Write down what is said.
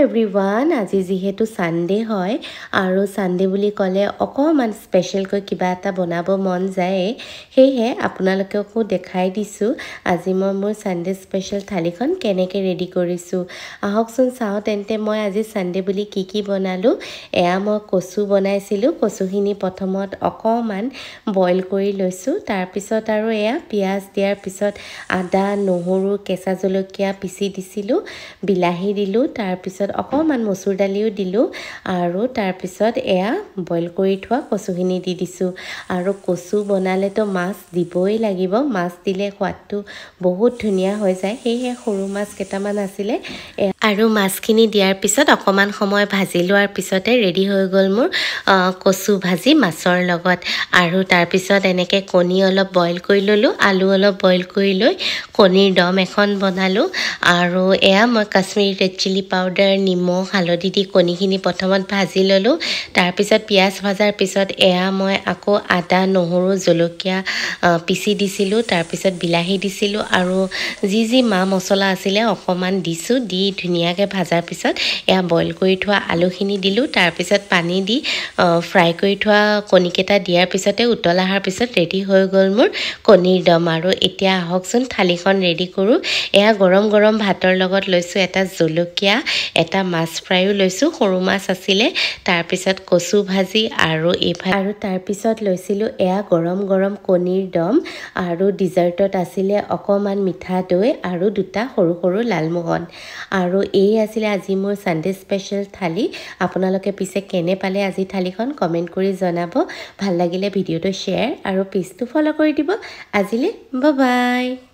everyone আজি যেহেতু Sunday হয় আৰু সানডে বুলি ক'লে অকমান স্পেশালকৈ কিবা এটা বনাব মন যায় সেয়ে আপোনালোককো দেখাই দিছো আজি মই মোৰ সানডে স্পেশাল থালিখন কেনেকৈ ৰেডি কৰিছো আহকচোন চাও তেন্তে মই আজি সানডে বুলি কি বনালো এয়া মই কচু বনাইছিলো কচুখিনি প্ৰথমত অকমান বইল কৰি লৈছো তাৰ পিছত আৰু এয়া পিয়াজ দিয়াৰ পিছত আদা নহৰু কেঁচা জলকীয়া পিচি দিছিলো বিলাহী দিলো তাৰ পিছত অকমান মসুৰ দালিও দিলো আৰু তাৰ পিছত এয়া বইল কৰি থোৱা কচুখিনি দি দিছো আৰু কচু বনালে তো মাছ দিবই লাগিব মাছ দিলে সোৱাদটো বহুত ধুনিয়া হৈ যায় সেয়ে সৰু মাছ কেটামান আছিলে আৰু মাছখিনি দিয়াৰ পিছত অকমান সময় ভাজি লোৱাৰ পিছতে ৰেডি হৈ গল মোৰ কচু ভাজি মাছৰ লগত আৰু তাৰ পিছত এনেকে কণী অলপ বইল কৰি ললো আলু অলপ বইল কৰি লৈ কণীৰ দম এখন বনালো আৰু এয়া মই কাশ্মীৰী ৰেড চিলি পাউডাৰ নিমখ হালধি দি কণীখিনি প্ৰথমত ভাজি ললো তাৰ পিছত পিয়াজ ভাজাৰ পিছত এয়া মই আকৌ আদা নহৰু জলকীয়া পিচি দিছিলো তাৰ পিছত বিলাহী দিছিলো আৰু যি মা মছলা আছিলে অকমান দিছো দি ধুনিয়াকৈ ভাজাৰ পিছত এয়া বইল কৰি থোৱা আলুখিনি দিলো তাৰ পিছত পানী দি ফ্ৰাই কৰি থোৱা কণীকেটা দিয়াৰ পিছতে উতল অহাৰ পিছত ৰেডি হৈ গল মোৰ কণীৰ দম আৰু এতিয়া আহকচোন থালিখন ৰেডি কৰো এয়া গৰম গৰম ভাতৰ লগত লৈছো এটা জলকীয়া এটা মাছ ফ্ৰাইও লৈছো সৰু মাছ আছিলে তাৰ পিছত কচু ভাজি আৰু আৰু তাৰ পিছত লৈছিলো এয়া গৰম গৰম কণীৰ দম আৰু ডিজাৰ্টত আছিলে অকমান মিঠা দৈ আৰু দুটা সৰু সৰু লালমোহন আৰু এই আছিলে আজি মোৰ সানডে স্পেশাল থালি আপোনালোকে পিছে কেনে পালে আজি থালিখন কমেন্ট কৰি জনাব ভাল লাগিলে ভিডিওটো শেয়াৰ আৰু পেজটো ফলো কৰি দিব আজিলে বাই বাই